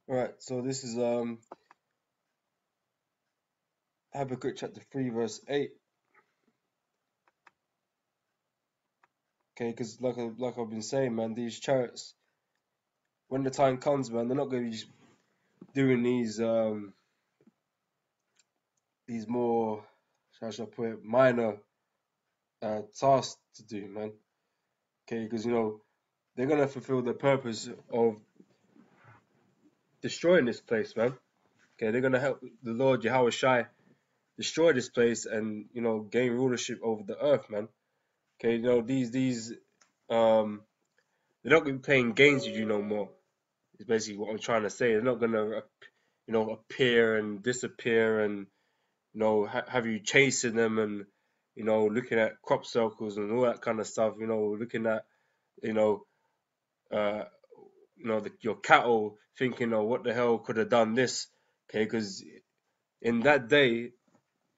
Right, so this is Habakkuk chapter 3 verse 8. Okay, because like I've been saying, man, these chariots, when the time comes, man, they're not going to be just doing these more, how should I put it, minor tasks to do, man. Okay, because they're gonna fulfill the purpose of destroying this place, man. Okay, they're gonna help the Lord Yahweh Shai destroy this place and gain rulership over the earth, man. Okay, these um they're not gonna be playing games with you no more. Is basically what I'm trying to say. They're not gonna appear and disappear and have you chasing them and looking at crop circles and all that kind of stuff. Looking at you know uh your cattle, thinking, oh, what the hell could have done this? Okay, because in that day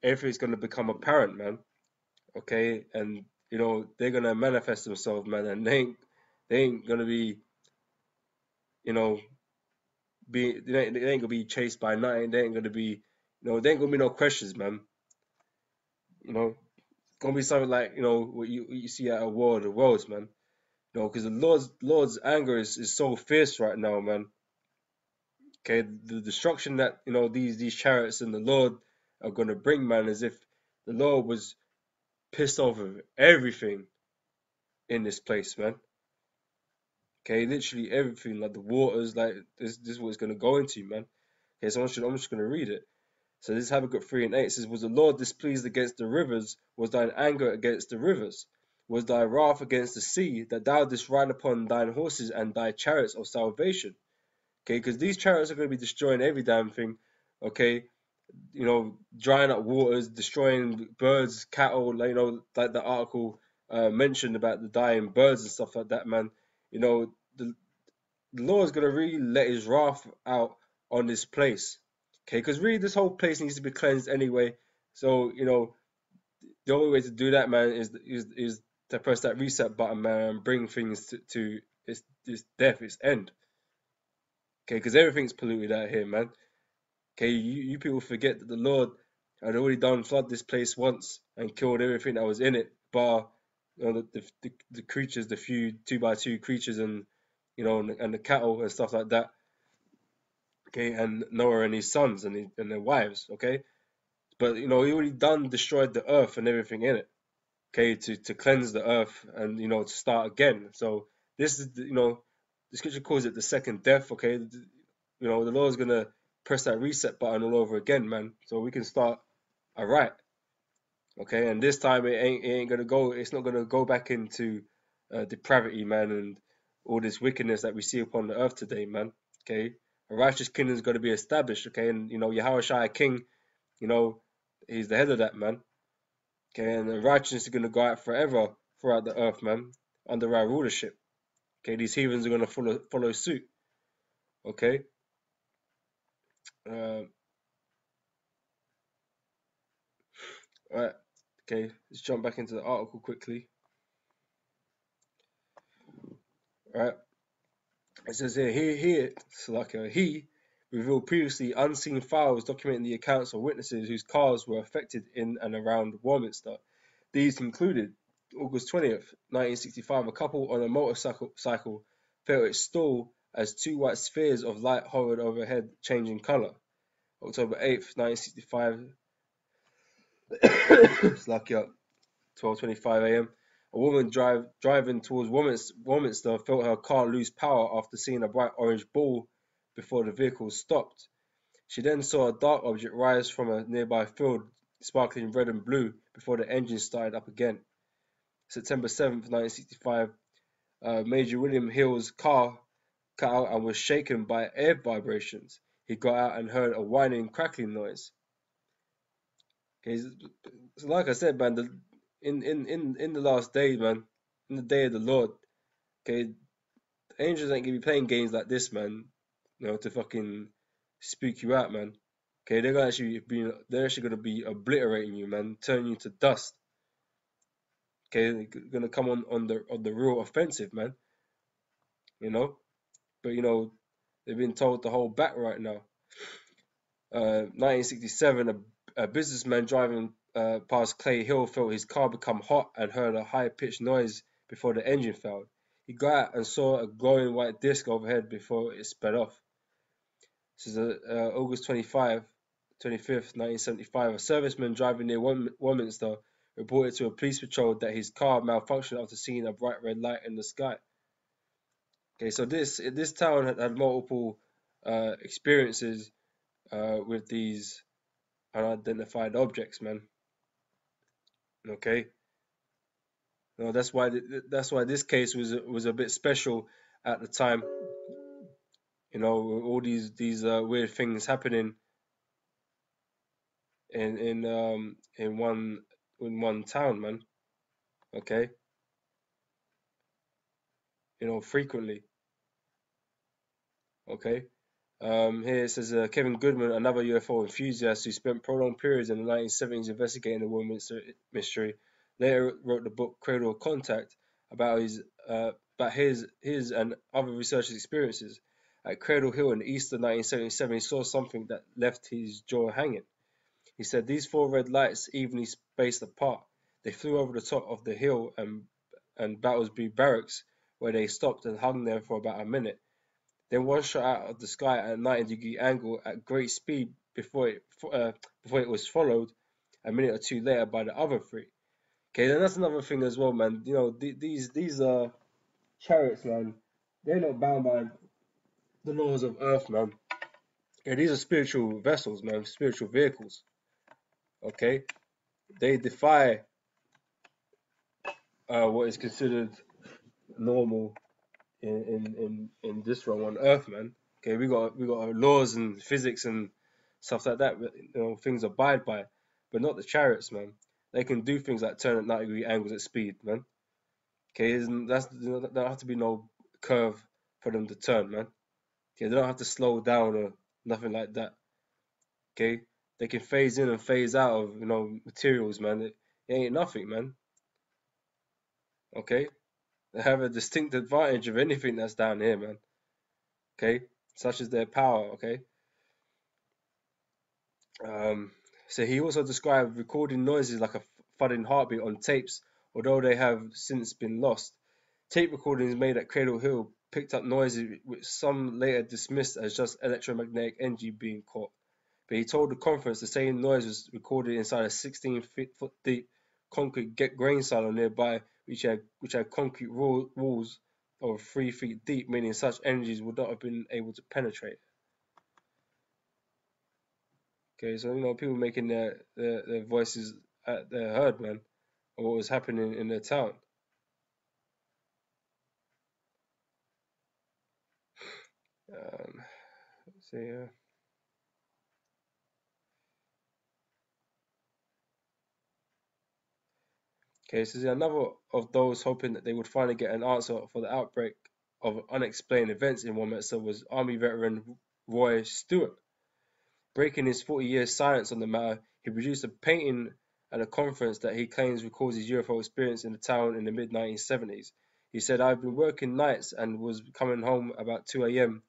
everything's gonna become apparent, man. Okay, and they're gonna manifest themselves, man, and they ain't gonna be you know they ain't gonna be chased by nothing. They ain't gonna be there ain't gonna be no questions, man. It's gonna be something like what you see at a war of the worlds, man. Because the Lord's anger is so fierce right now, man. Okay, the destruction that these chariots and the Lord are gonna bring, man, as if the Lord was pissed off of everything in this place, man. Okay, literally everything, like the waters, like this is what it's gonna go into, man. Okay, so I'm just gonna read it. So this is Habakkuk 3 and 8. It says, was the Lord displeased against the rivers? Was thine anger against the rivers? Was thy wrath against the sea, that thou didst ride upon thine horses and thy chariots of salvation? Okay, because these chariots are going to be destroying every damn thing. Okay, drying up waters, destroying birds, cattle. Like the article mentioned about the dying birds and stuff like that, man. The Lord is going to really let his wrath out on this place. Okay, because really this whole place needs to be cleansed anyway. So, the only way to do that, man, is to press that reset button, man, and bring things to its death, its end. Okay, because everything's polluted out here, man. Okay, you people forget that the Lord had already done flood this place once and killed everything that was in it, bar the creatures, the few two by two creatures, and and the cattle and stuff like that. Okay, and Noah and his sons and their wives. Okay, but he already done destroyed the earth and everything in it. Okay, to cleanse the earth and to start again. So this is the scripture calls it the second death. Okay, the Lord's gonna press that reset button all over again, man, so we can start alright. Okay, and this time it ain't gonna go. It's not gonna go back into depravity, man, and all this wickedness that we see upon the earth today, man. Okay, a righteous kingdom is gonna be established. Okay, and Yahweh Shai King, you know, he's the head of that, man. Okay, and the righteousness is gonna go out forever throughout the earth, man, under our rulership. Okay, these heathens are gonna follow suit. Okay, uh, all right. Okay, let's jump back into the article quickly. All right. It says here, it's like he revealed previously unseen files documenting the accounts of witnesses whose cars were affected in and around Warminster. These included August 20th, 1965, a couple on a motorcycle felt its stall as two white spheres of light hovered overhead, changing color. October 8th, 1965, it's like 12:25 a.m. A woman driving towards Warminster felt her car lose power after seeing a bright orange ball before the vehicle stopped. She then saw a dark object rise from a nearby field, sparkling red and blue, before the engine started up again. September 7th, 1965, Major William Hill's car cut out and was shaken by air vibrations. He got out and heard a whining, crackling noise. Okay, so like I said, man, in the last days, man, in the day of the Lord, okay, the angels ain't gonna be playing games like this, man. To fucking spook you out, man. Okay, they're actually gonna be obliterating you, man, turning you to dust. Okay, they're gonna come on the real offensive, man. You know, but They've been told to hold back right now. 1967, a businessman driving past Clay Hill felt his car become hot and heard a high-pitched noise before the engine failed. He got out and saw a glowing white disc overhead before it sped off. This is August 25th, 1975. A serviceman driving near Warminster reported to a police patrol that his car malfunctioned after seeing a bright red light in the sky. Okay, so this town had multiple experiences with these unidentified objects, man. Okay, no, that's why this case was a bit special at the time. You know, all these weird things happening in one town, man. Okay, you know, frequently. Okay. Here it says Kevin Goodman, another UFO enthusiast who spent prolonged periods in the 1970s investigating the Warminster mystery, later wrote the book Cradle of Contact about his and other researchers' experiences. At Cradle Hill in Easter 1977, he saw something that left his jaw hanging. He said these four red lights evenly spaced apart. They flew over the top of the hill and Battlesby Barracks, where they stopped and hung there for about a minute. Then one shot out of the sky at a 90-degree angle at great speed before it was followed a minute or two later by the other three. Okay, then that's another thing as well, man. You know, these chariots, man. They're not bound by the laws of Earth, man. Yeah, these are spiritual vessels, man. Spiritual vehicles. Okay, they defy what is considered normal in this realm on Earth, man. Okay, we got laws and physics and stuff like that. You know, things abide by, but not the chariots, man. They can do things like turn at 90-degree angles at speed, man. Okay, there don't have to be no curve for them to turn, man. Okay, they don't have to slow down or nothing like that. Okay, they can phase in and phase out of materials, man. It ain't nothing, man. Okay, they have a distinct advantage of anything that's down here, man. Okay, such as their power. Okay. So he also described recording noises like a thudding heartbeat on tapes, although they have since been lost. Tape recordings made at Cradle Hill picked up noises which some later dismissed as just electromagnetic energy being caught. But he told the conference the same noise was recorded inside a 16-foot deep concrete grain silo nearby, which had concrete walls over 3 feet deep, meaning such energies would not have been able to penetrate. Okay, so people making their voices their heard, man, of what was happening in their town. Let's see. Okay, so another of those hoping that they would finally get an answer for the outbreak of unexplained events in Warminster was Army veteran Roy Stewart. Breaking his 40-year silence on the matter, he produced a painting at a conference that he claims records his UFO experience in the town in the mid-1970s. He said, "I've been working nights and was coming home about 2 a.m.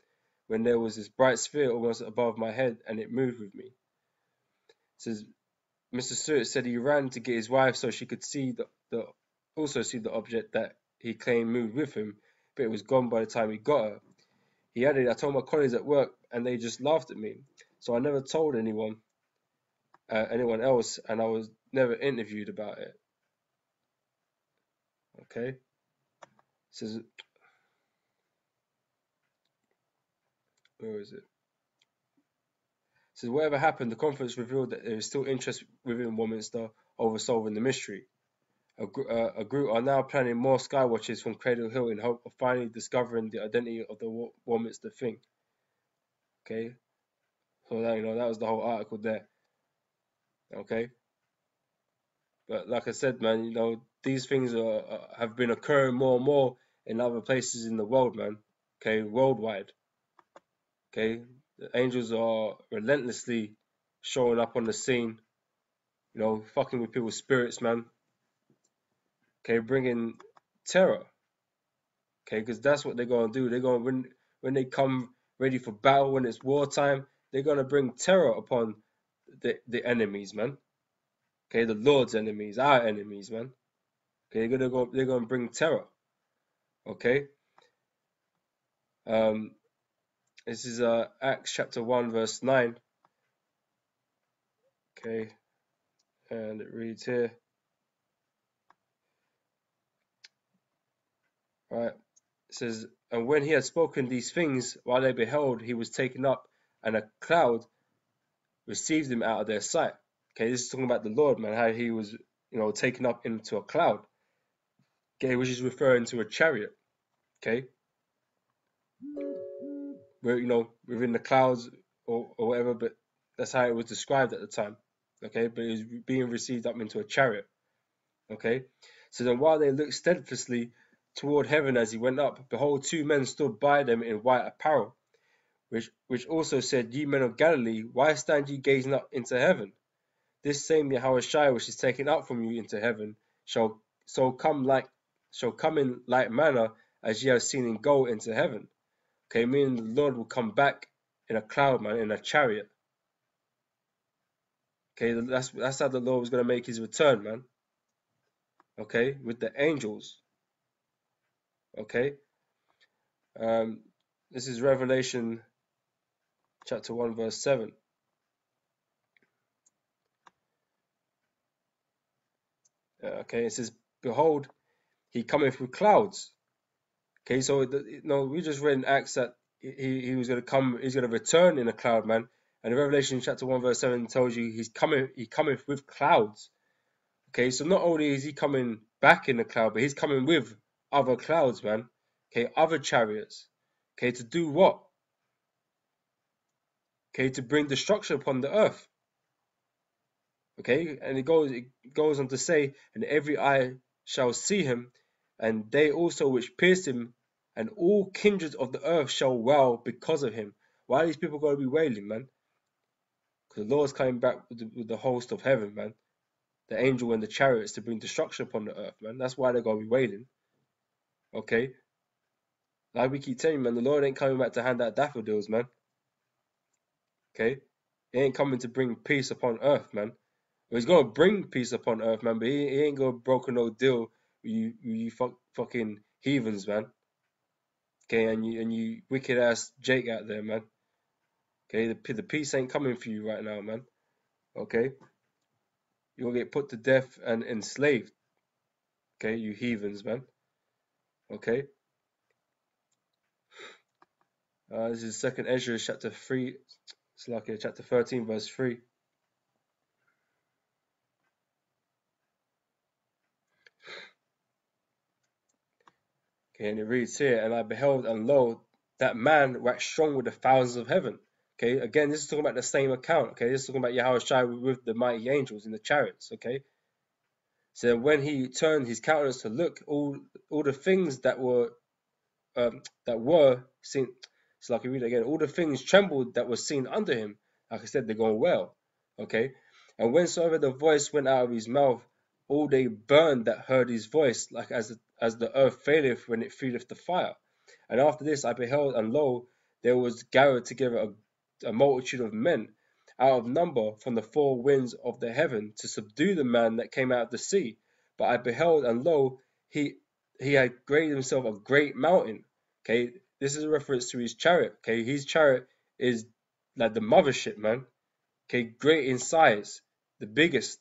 when there was this bright sphere almost above my head and it moved with me." Says Mr. Stewart said he ran to get his wife so she could see the object that he claimed moved with him, but it was gone by the time he got her. He added, "I told my colleagues at work and they just laughed at me. So I never told anyone else, and I was never interviewed about it." Okay. Says, where is it? Says whatever happened, the conference revealed that there is still interest within Warminster over solving the mystery. A group are now planning more skywatches from Cradle Hill in hope of finally discovering the identity of the Warminster thing. Okay, so that was the whole article there. Okay, but like I said, man, these things have been occurring more and more in other places in the world, man. Okay, worldwide. Okay, the angels are relentlessly showing up on the scene, fucking with people's spirits, man. Okay, bringing terror. Okay, because that's what they're gonna do. They're gonna when they come ready for battle when it's wartime. They're gonna bring terror upon the enemies, man. Okay, the Lord's enemies, our enemies, man. Okay, they're gonna bring terror. Okay. Um, this is Acts chapter 1 verse 9. Okay, and it reads here. Right. It says, and when he had spoken these things, while they beheld, he was taken up, and a cloud received him out of their sight. Okay, this is talking about the Lord, man, how he was, taken up into a cloud. Okay, which is referring to a chariot. Okay, where within the clouds or whatever, but that's how it was described at the time. Okay, but it was being received up into a chariot. Okay, so then while they looked steadfastly toward heaven as he went up, behold, two men stood by them in white apparel, which also said, Ye men of Galilee, why stand ye gazing up into heaven? This same Yahushua which is taken up from you into heaven shall come in like manner as ye have seen him go into heaven. Okay, meaning the Lord will come back in a cloud, man, in a chariot. Okay, that's how the Lord was going to make his return, man. Okay, with the angels. Okay, this is Revelation chapter 1 verse 7. Okay, it says, behold, he cometh with clouds. Okay, so we just read in Acts that he was going to come, he's going to return in a cloud, man. And Revelation chapter 1 verse 7 tells you he cometh with clouds. Okay, so not only is he coming back in the cloud, but he's coming with other clouds, man. Okay, other chariots. Okay, to do what? Okay, to bring destruction upon the earth. Okay, and it goes on to say, and every eye shall see him, and they also which pierced him, and all kindreds of the earth shall wail because of him. Why are these people going to be wailing, man? Because the Lord's coming back with the host of heaven, man. The angel and the chariots to bring destruction upon the earth, man. That's why they're going to be wailing. Okay? Like we keep telling you, man, the Lord ain't coming back to hand out daffodils, man. Okay? He ain't coming to bring peace upon earth, man. He's gonna bring peace upon earth, man, but he ain't gonna broker no deal with you fucking heathens, man. Okay, and you wicked ass Jake out there, man. Okay, the peace ain't coming for you right now, man. Okay, you'll get put to death and enslaved. Okay, you heathens, man. Okay. This is Second Ezra chapter 3. It's like chapter 13, verse 3. Okay, and it reads here, and I beheld, and lo, that man waxed strong with the thousands of heaven. Okay, again, this is talking about the same account. Okay, this is talking about Yahushua with the mighty angels in the chariots. Okay, so when he turned his countenance to look, all the things that were seen. So like you read it again, all the things trembled that were seen under him. Like I said, they're going well. Okay, and whensoever the voice went out of his mouth, all they burned that heard his voice, like as the earth faileth when it feeleth the fire. And after this I beheld, and lo, there was gathered together a multitude of men out of number from the four winds of the heaven to subdue the man that came out of the sea. But I beheld, and lo, he had created himself a great mountain. Okay, this is a reference to his chariot. Okay, his chariot is like the mothership, man. Okay, great in size, the biggest.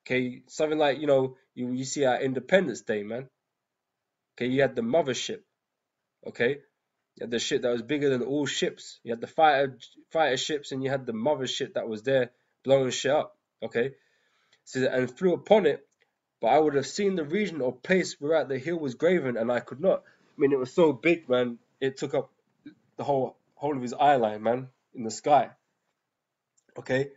Okay, something like you see at Independence Day, man. Okay, you had the mothership. Okay, you had the ship that was bigger than all ships. You had the fighter ships, and you had the mothership that was there blowing shit up. Okay, so and flew upon it, but I would have seen the region or place whereat the hill was graven, and I could not. I mean, it was so big, man. It took up the whole of his eye line, man, in the sky. Okay.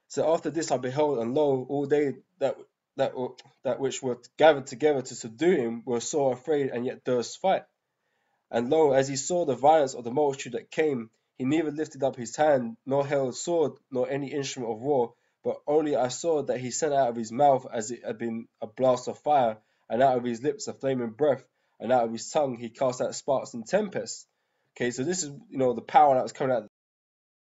So after this I beheld, and lo, all they that which were gathered together to subdue him were sore afraid, and yet durst fight. And lo, as he saw the violence of the multitude that came, he neither lifted up his hand, nor held sword, nor any instrument of war, but only I saw that he sent out of his mouth as it had been a blast of fire, and out of his lips a flaming breath, and out of his tongue he cast out sparks and tempests. Okay, so this is, the power that was coming out